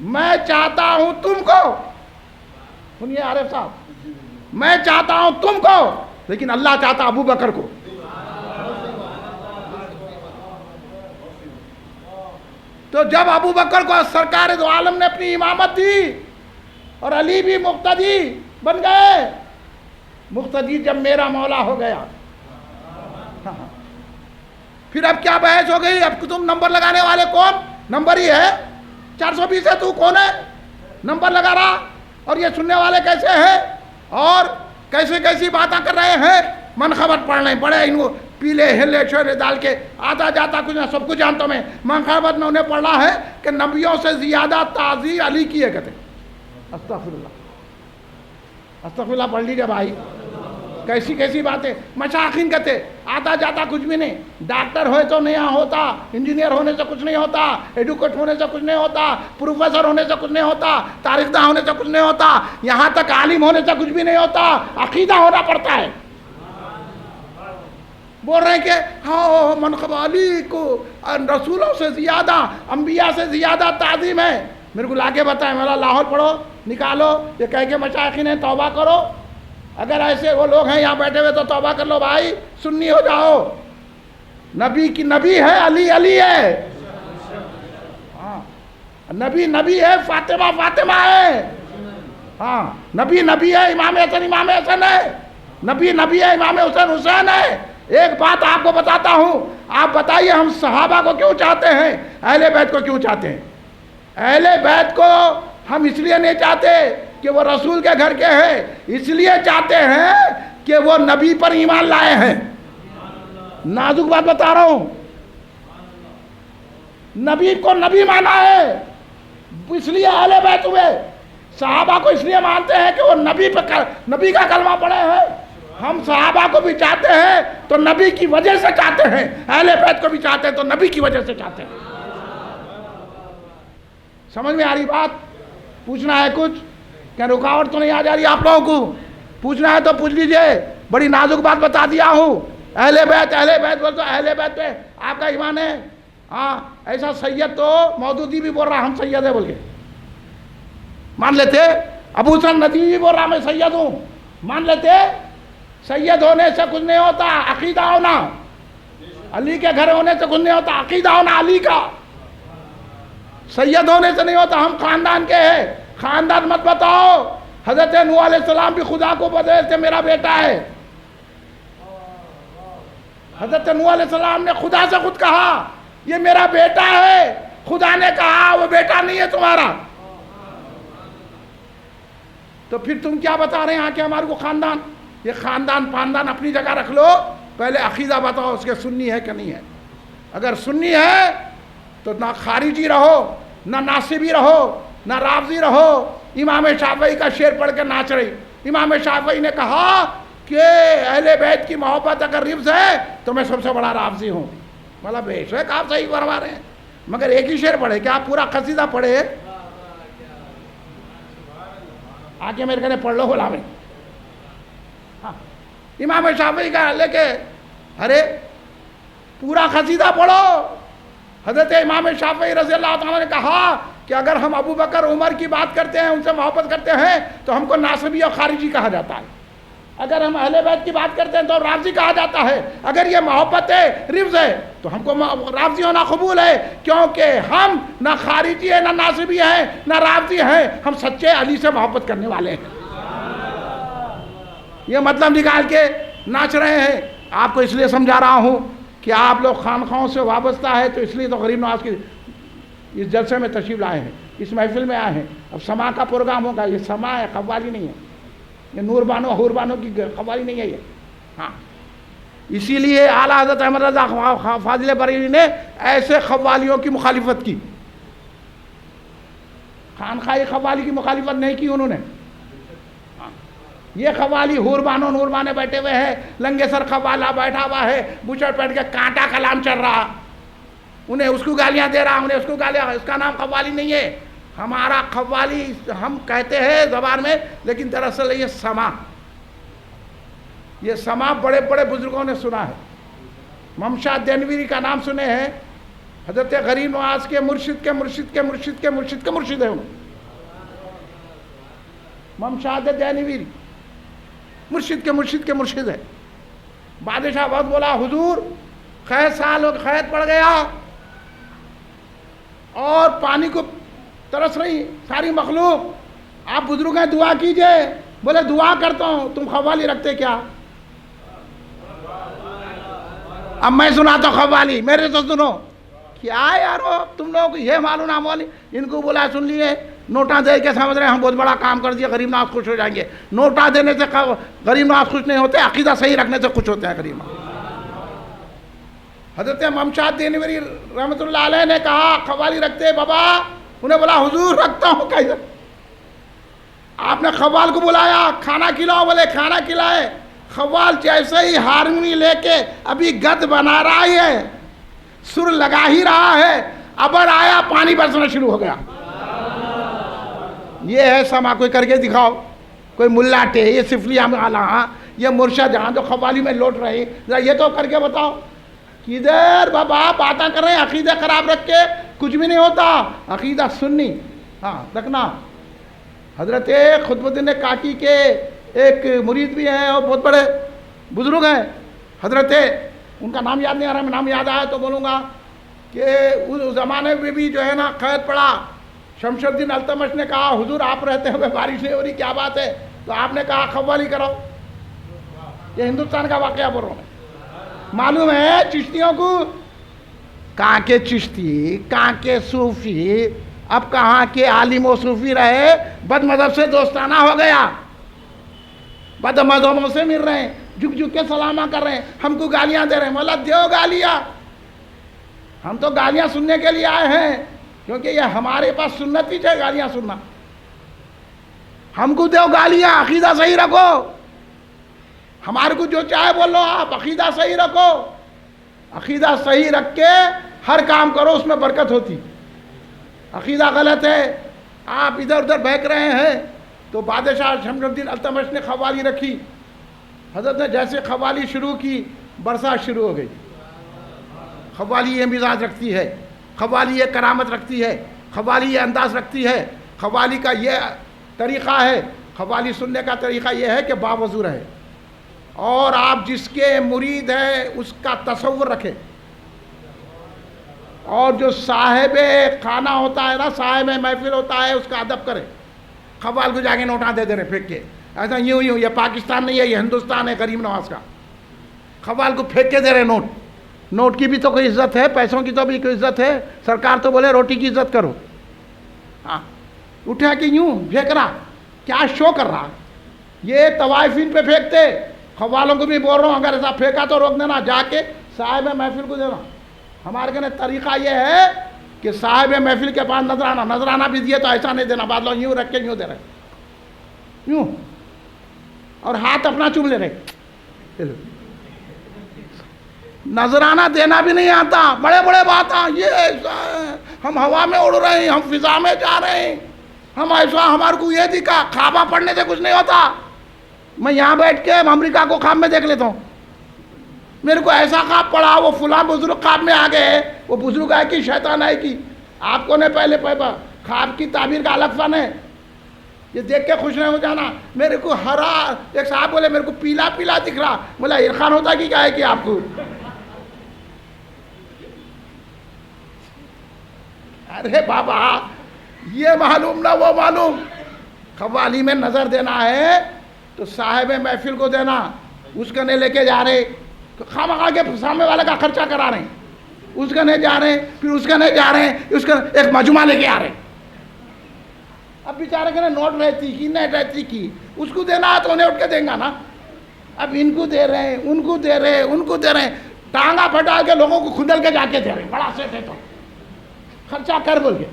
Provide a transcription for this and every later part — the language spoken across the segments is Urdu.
میں چاہتا ہوں تم کو، سنیے عارف صاحب، میں چاہتا ہوں تم کو، لیکن اللہ چاہتا ابو بکر کو. تو جب ابو بکر کو سرکار دو عالم نے اپنی امامت دی اور علی بھی مقتدی بن گئے، مقتدی جب میرا مولا ہو گیا، پھر اب کیا بحث ہو گئی؟ اب تم نمبر لگانے والے کون؟ نمبر ہی ہے 420 ہے، تو کون ہے نمبر لگا رہا؟ اور یہ سننے والے کیسے ہیں اور کیسی باتیں کر رہے ہیں؟ منخبت پڑھ لیں، بڑے ان کو پیلے ہلے چھوڑے ڈال کے آتا جاتا کچھ نہ سب کچھ جانتا ہوں میں. منخبت میں انہیں پڑھا ہے کہ نبیوں سے زیادہ تعظیم علی کی ہے، کہتے ہیں استغفراللہ پڑھ لیجیے بھائی. کیسی باتیں. مشاخین کہتے آتا جاتا کچھ بھی نہیں، ڈاکٹر ہوئے تو نہیں ہوتا، انجینئر ہونے سے کچھ نہیں ہوتا، ایڈوکیٹ ہونے سے کچھ نہیں ہوتا، پروفیسر ہونے سے کچھ نہیں ہوتا، تاریخ داں ہونے سے کچھ نہیں ہوتا، یہاں تک عالم ہونے سے کچھ بھی نہیں ہوتا، عقیدہ ہونا پڑتا ہے. بول رہے ہیں کہ ہاں منقب علی کو رسولوں سے زیادہ، انبیاء سے زیادہ تعظیم ہے. میرے کو لاکے بتائیں، میرا لاہور پڑھو، نکالو یہ کہہ کے مشائخین ہیں توبہ کرو. اگر ایسے وہ لوگ ہیں یہاں بیٹھے ہوئے تو توبہ کر لو بھائی، سنی ہو جاؤ. نبی کی نبی ہے، علی ہے. ہاں نبی ہے، فاطمہ ہے. ہاں نبی ہے، امام حسن ہے. نبی ہے، امام حسین ہے. ایک بات آپ کو بتاتا ہوں، آپ بتائیے ہم صحابہ کو کیوں چاہتے ہیں؟ اہل بیت کو کیوں چاہتے ہیں؟ اہل بیت کو ہم اس لیے نہیں چاہتے کہ وہ رسول کے گھر کے ہیں، اس لیے چاہتے ہیں کہ وہ نبی پر ایمان لائے ہیں. نازک بات بتا رہا ہوں، نبی کو نبی مانا ہے، اس لیے اہل بیت ہوئے. صحابہ کو اس لیے مانتے ہیں کہ وہ نبی کا کلمہ پڑھے ہیں. ہم صحابہ کو بھی چاہتے ہیں تو نبی کی وجہ سے چاہتے ہیں، اہل بیت کو بھی چاہتے ہیں تو نبی کی وجہ سے چاہتے ہیں. سمجھ میں آ رہی بات؟ پوچھنا ہے کچھ؟ کیا رکاوٹ تو نہیں آ جا رہی آپ لوگوں کو؟ پوچھنا ہے تو پوچھ لیجئے. بڑی نازک بات بتا دیا ہوں. اہل بیت بول تو اہل بیت پہ آپ کا ایمان ہے. ہاں ایسا سید تو مودودی بھی بول رہا ہم سید ہے بول کے مان لیتے. ابو حسن ندوی بھی بول رہا میں سید ہوں، مان لیتے. سید ہونے سے کچھ نہیں ہوتا، عقیدہ ہونا. علی کے گھر ہونے سے کچھ نہیں ہوتا، عقیدہ ہونا علی کا. سید ہونے سے نہیں ہوتا. ہم خاندان کے ہیں، خاندان مت بتاؤ. حضرت نوح علیہ السلام بھی خدا کو بدلے تھے میرا بیٹا ہے. حضرت نوح علیہ السلام نے خدا سے خود کہا یہ میرا بیٹا ہے. خدا نے کہا وہ بیٹا نہیں ہے تمہارا. تو پھر تم کیا بتا رہے ہیں آ کے ہمارے کو خاندان؟ یہ خاندان اپنی جگہ رکھ لو، پہلے عقیدہ بتاؤ اس کے سنی ہے کہ نہیں ہے. اگر سنی ہے تو نہ خارجی رہو، نہ ناصبی رہو، نہ رافضی رہو. امام شافعی کا شعر پڑھ کے ناچ رہی. امام شافعی نے کہا کہ اہل بیت کی محبت اگر رفض ہے تو میں سب سے بڑا رافضی ہوں. مطلب بے شک آپ صحیح فرما رہے ہیں، مگر ایک ہی شعر پڑھے، کیا آپ پورا قصیدہ پڑھے؟ آ کے میرے کہنے پڑھ لو غلامی. امام شافعی کا لے کے ارے پورا قصیدہ پڑھو. حضرت امام شافعی رضی اللہ تعالیٰ نے کہا کہ اگر ہم ابو بکر عمر کی بات کرتے ہیں، ان سے محبت کرتے ہیں تو ہم کو ناصبی اور خارجی کہا جاتا ہے. اگر ہم اہل بیت کی بات کرتے ہیں تو رافضی کہا جاتا ہے. اگر یہ محبت رفض ہے تو ہم کو رافضی ہونا قبول ہے، کیونکہ ہم نہ خارجی ہیں، نہ ناصبی ہیں، نہ رافضی ہیں. ہم سچے علی سے محبت کرنے والے ہیں. یہ مطلب نکال کے ناچ رہے ہیں. آپ کو اس لیے سمجھا رہا ہوں کہ آپ لوگ خانخواہوں سے وابستہ ہے، تو اس لیے تو غریب نواز کی اس جلسے میں تشریف لائے ہیں، اس محفل میں آئے ہیں. اب سما کا پروگرام ہوگا. یہ سما ہے، قوالی نہیں ہے. یہ نور بانو حور بانو کی قوالی نہیں ہے یہ. ہاں اسی لیے اعلیٰ حضرت احمد رضا فاضل بریلوی نے ایسے قوالیوں کی مخالفت کی. خانخواہی قوالی کی مخالفت نہیں کی انہوں نے. یہ قوالی حور بانو نور بانے بیٹھے ہوئے ہیں، لنگے سر قوالا بیٹھا ہوا ہے، بچڑ پیٹ کے کانٹا کلام چل رہا، انہیں اس کو گالیاں دے رہا، انہیں اس کو گالیاں. اس کا نام قوالی نہیں ہے. ہمارا قوالی ہم کہتے ہیں زبان میں، لیکن دراصل یہ سما. یہ سما بڑے بڑے بزرگوں نے سنا ہے. ممشاد دینویری کا نام سنے ہیں؟ حضرت غریب نواز کے مرشد کے مرشد کے مرشد کے مرشد کے مرشد ہے انہوں، امام شہادت دہلوی مرشد کے مرشد کے مرشد ہے۔ بادشاہ بہت بولا حضور قحط سال ہو قحط پڑ گیا اور پانی کو ترس رہی ساری مخلوق، آپ بزرگ ہیں دعا کیجئے۔ بولے دعا کرتا ہوں، تم قوالی رکھتے کیا؟ اب میں سناتا ہوں قوالی، میرے تو سنو۔ کیا یارو تم لوگ کو یہ معلوم نہ والی، ان کو بولا سن لیے نوٹاں دے کے سمجھ رہے ہیں ہم بہت بڑا کام کر دیا، غریب نواز خوش ہو جائیں گے۔ نوٹاں دینے سے غریب نواز خوش نہیں ہوتے، عقیدہ صحیح رکھنے سے خوش ہوتے ہیں غریب نواز۔ حضرت امام شاہ دہلوی رحمۃ اللہ علیہ نے کہا قوالی رکھتے بابا؟ انہیں بولا حضور رکھتا ہوں۔ کیسے؟ آپ نے قوال کو بلایا، کھانا کھلاؤ، بولے کھانا کھلائے۔ قوال جیسے ہی ہارمونی لے کے ابھی گد بنا رہا ہے، سر لگا ہی رہا ہے، ابر آیا پانی برسنا شروع ہو گیا۔ یہ ہے سما، کوئی کر کے دکھاؤ، کوئی ملاٹے، یہ سفلی ہاں، یہ مرشد جہاں جو قوالی میں لوٹ رہے ہیں، یہ تو کر کے بتاؤ۔ کدھر بابا باتیں کر رہے ہیں، عقیدہ خراب رکھ کے کچھ بھی نہیں ہوتا۔ عقیدہ سنی ہاں رکھنا۔ حضرت قطب الدین کاکی کے ایک مرید بھی ہیں اور بہت بڑے بزرگ ہیں، حضرت ان کا نام یاد نہیں آ رہا، میں نام یاد آیا تو بولوں گا کہ اس زمانے میں بھی جو ہے نا قحط پڑا۔ شمس الدین التمش نے کہا حضور آپ رہتے ہوئے بارش نہیں ہو رہی، کیا بات ہے؟ تو آپ نے کہا قوالی کرو۔ یہ ہندوستان کا واقعہ بول رہا ہوں۔ معلوم ہے چشتیوں کو، کہاں کے چشتی، کہاں کے صوفی، اب کہاں کے عالم و صوفی رہے، بد مذہب سے دوستانہ ہو گیا، بد مذہبوں سے مل رہے ہیں، جھک جھک کے سلامہ کر رہے ہیں، ہم کو گالیاں دے رہے ہیں۔ مولا دیو گالیاں، ہم تو گالیاں سننے کے لیے آئے ہیں، کیونکہ یہ ہمارے پاس سنت ہی ہے گالیاں سننا۔ ہم کو دیو گالیاں، عقیدہ صحیح رکھو، ہمارے کو جو چاہے بولو، آپ عقیدہ صحیح رکھو۔ عقیدہ صحیح رکھ کے ہر کام کرو، اس میں برکت ہوتی۔ عقیدہ غلط ہے، آپ ادھر ادھر بہک رہے ہیں۔ تو بادشاہ شمس الدین التمش نے قوالی رکھی، حضرت نے جیسے قوالی شروع کی برسات شروع ہو گئی۔ قوالی یہ مزاج رکھتی ہے، قوالی یہ کرامت رکھتی ہے، قوالی یہ انداز رکھتی ہے، قوالی کا یہ طریقہ ہے۔ قوالی سننے کا طریقہ یہ ہے کہ باوضو رہے اور آپ جس کے مرید ہیں اس کا تصور رکھے، اور جو صاحب خانہ ہوتا ہے نا، صاحب محفل ہوتا ہے، اس کا ادب کرے۔ قوال کو جا کے نوٹاں دے دے رہے پھینک کے، ایسا یوں یہ پاکستان نہیں ہے، یہ ہندوستان ہے غریب نواز کا۔ قوال کو پھینک کے دے رہے نوٹ۔ نوٹ کی بھی تو کوئی عزت ہے، پیسوں کی تو بھی کوئی عزت ہے۔ سرکار تو بولے روٹی کی عزت کرو، ہاں اٹھا کے یوں پھینک رہا، کیا شو کر رہا؟ یہ طوائفین پہ پھینکتے، قوالوں کو بھی بول رہا ہوں اگر ایسا پھینکا تو روک دینا، جا کے صاحب محفل کو دینا۔ ہمارے کہنے طریقہ یہ ہے کہ صاحب محفل کے پاس نذرانہ بھی دیے تو ایسا نہیں دینا، بعد لوگ یوں رکھ کے یوں دے رہے، یوں، اور ہاتھ اپنا چوم لے رہے۔ نذرانہ دینا بھی نہیں آتا، بڑے بڑے باتیں، یہ ایسا ہے، ہم ہوا میں اڑ رہے ہیں، ہم فضا میں جا رہے ہیں، ہم ایسا، ہمارے کو یہ دکھا۔ خوابہ پڑھنے سے کچھ نہیں ہوتا۔ میں یہاں بیٹھ کے امریکہ کو خواب میں دیکھ لیتا ہوں، میرے کو ایسا خواب پڑا، وہ فلاں بزرگ خواب میں آ گئے، وہ بزرگ ہے کہ شیطان ہے کہ آپ کو نے پہلے خواب کی تعبیر کا الگ فن ہے، یہ دیکھ کے خوش نہیں ہو جانا۔ میرے کو ہرا، ایک صاحب بولے میرے کو پیلا پیلا دکھ رہا، بولا عرفان ہوتا کہ کیا ہے کہ آپ کو؟ ارے بابا یہ معلوم نہ وہ معلوم۔ قوالی میں نظر دینا ہے تو صاحب محفل کو دینا، اس کا نہیں لے کے جا رہے، خواہ کے سامنے والے کا خرچہ کرا رہے ہیں، اس کا نہیں جا رہے ہیں، پھر اس کا نہیں جا رہے ہیں، اس کا ایک مجموعہ لے کے آ رہے ہیں۔ اب بیچارے کے نوٹ رہتی کی نہیں رہتی کی، اس کو دینا ہے تو انہیں اٹھ کے دیں گا نا۔ اب ان کو دے رہے ہیں، ان کو دے رہے ہیں، ان کو دے رہے ہیں، ٹانگا پھٹا کے لوگوں کو کھدل کے جا کے دے رہے ہیں، بڑا سیٹ ہے تو خرچہ کر بول کے۔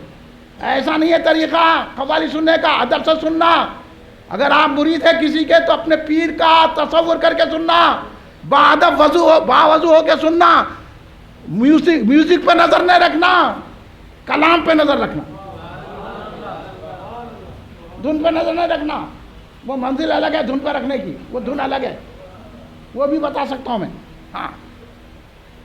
ایسا نہیں ہے طریقہ قوالی سننے کا، ادب سے سننا۔ اگر آپ مرید ہے کسی کے تو اپنے پیر کا تصور کر کے سننا، باادب باوضو ہو کے سننا، میوزک پہ نظر نہیں رکھنا، کلام پہ نظر رکھنا، دھن پہ نظر نہیں رکھنا۔ وہ منزل الگ ہے دھن پہ رکھنے کی، وہ دھن الگ ہے، وہ بھی بتا سکتا ہوں میں۔ ہاں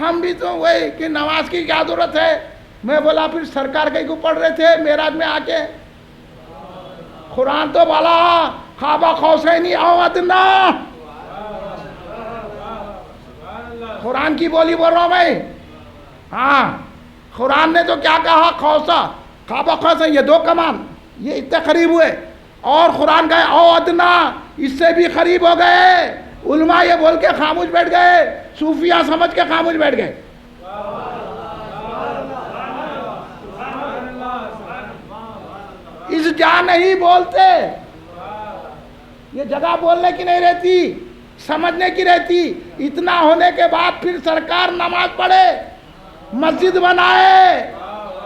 ہم بھی تو وہی کہ نماز کی کیا ضرورت ہے. میں بولا پھر سرکار کہیں کو پڑھ رہے تھے معراج میں آ کے؟ قرآن تو بولا قاب قوسین او ادنا. قرآن کی بولی بول رہا ہوں میں. ہاں قرآن نے تو کیا کہا؟ قوسا قاب قوسین، یہ 2 کمان، یہ اتنے قریب ہوئے. اور قرآن کہے او ادنا، اس سے بھی قریب ہو گئے. علماء یہ بول کے خاموش بیٹھ گئے، صوفیہ سمجھ کے خاموش بیٹھ گئے. اس جا نہیں بولتے. یہ جگہ بولنے کی نہیں رہتی، سمجھنے کی رہتی. اتنا ہونے کے بعد پھر سرکار نماز پڑھے، مسجد بنائے.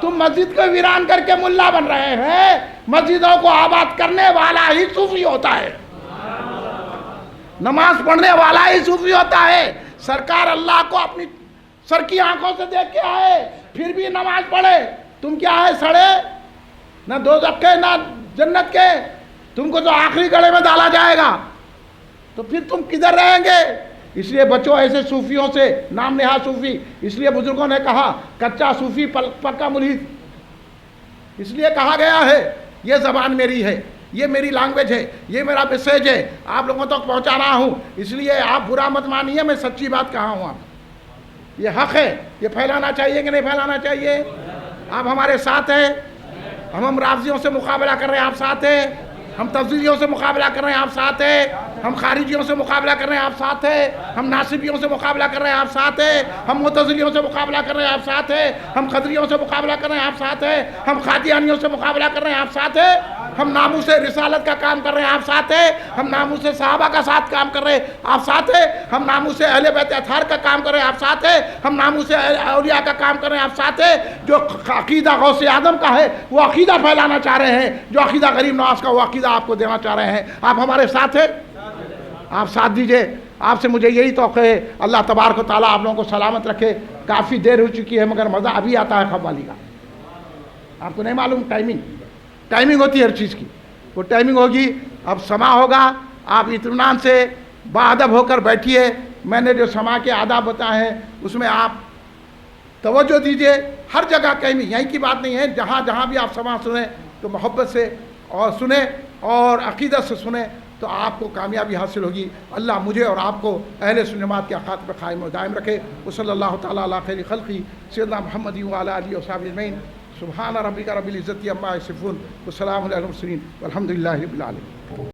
تم مسجد کو ویران کر کے ملا بن رہے ہیں. مسجدوں کو آباد کرنے والا ہی صوفی ہوتا ہے، نماز پڑھنے والا ہی صوفی ہوتا ہے. سرکار اللہ کو اپنی سر کی آنکھوں سے دیکھ کے آئے، پھر بھی نماز پڑھے. تم کیا ہے سڑے؟ نہ دوزخ کے نہ جنت کے. تم کو تو آخری گڑھے میں ڈالا جائے گا، تو پھر تم کدھر رہیں گے؟ اس لیے بچو ایسے صوفیوں سے، نام نہاد صوفی. اس لیے بزرگوں نے کہا کچا صوفی پکا ملحد. اس لیے کہا گیا ہے یہ زبان میری ہے، یہ میری لینگویج ہے، یہ میرا میسیج ہے، آپ لوگوں تک پہنچا رہا ہوں. اس لیے آپ برا مت مانیے، میں سچی بات کہا ہوں. آپ یہ حق ہے، یہ پھیلانا چاہیے کہ نہیں پھیلانا چاہیے؟ آپ ہمارے ساتھ ہیں. ہم رافضیوں سے مقابلہ کر رہے ہیں، آپ ساتھ ہیں. ہم تفضیلیوں سے مقابلہ کر رہے ہیں، آپ ساتھ ہیں. ہم خارجیوں سے مقابلہ کر رہے ہیں، آپ ساتھ ہیں. ہم ناصبیوں سے مقابلہ کر رہے ہیں، آپ ساتھ ہیں. ہم معتزلیوں سے مقابلہ کر رہے ہیں، آپ ساتھ ہیں. ہم قدریوں سے مقابلہ کر رہے ہیں، آپ ساتھ ہیں. ہم قادیانیوں سے مقابلہ کر رہے ہیں، آپ ساتھ ہیں. ہم ناموس رسالت کا کام کر رہے ہیں، آپ ساتھ ہیں. ہم ناموس صحابہ کا ساتھ کام کر رہے ہیں، آپ ساتھ ہیں. ہم ناموس اہل بیت اطہار کا کام کر رہے ہیں، آپ ساتھ ہیں. ہم ناموس اولیاء کا کام کر رہے ہیں، آپ ساتھ ہیں. جو عقیدہ غوث اعظم کا ہے وہ عقیدہ پھیلانا چاہ رہے ہیں، جو عقیدہ غریب نواز کا وہ عقیدہ آپ کو دینا چاہ رہے ہیں. آپ ہمارے ساتھ ہیں، آپ ساتھ دیجئے. آپ سے مجھے یہی توقع ہے. اللہ تبارک و تعالیٰ آپ لوگوں کو سلامت رکھے. کافی دیر ہو چکی ہے مگر مزہ ابھی آتا ہے قوالی کا. آپ کو نہیں معلوم ٹائمنگ ہوتی ہے ہر چیز کی. وہ ٹائمنگ ہوگی. اب سما ہوگا. آپ اطمینان سے باادب ہو کر بیٹھیے. میں نے جو سما کے آداب بتائے ہیں اس میں آپ توجہ دیجئے. ہر جگہ کہیں بھی یہیں کی بات نہیں ہے، جہاں جہاں بھی آپ سما سنیں تو محبت سے اور سنیں اور عقیدت سے سنیں تو آپ کو کامیابی حاصل ہوگی. اللہ مجھے اور آپ کو اہل سنت کے احکام پر قائم و دائم رکھے. وصلی اللہ تعالیٰ علی خیر خلقی سیدنا محمد وعلی آلہ وصحبہ اجمعین. سبحان ربک رب العزت عما یصفون وسلام علی المرسلین والحمد للہ رب العالمین.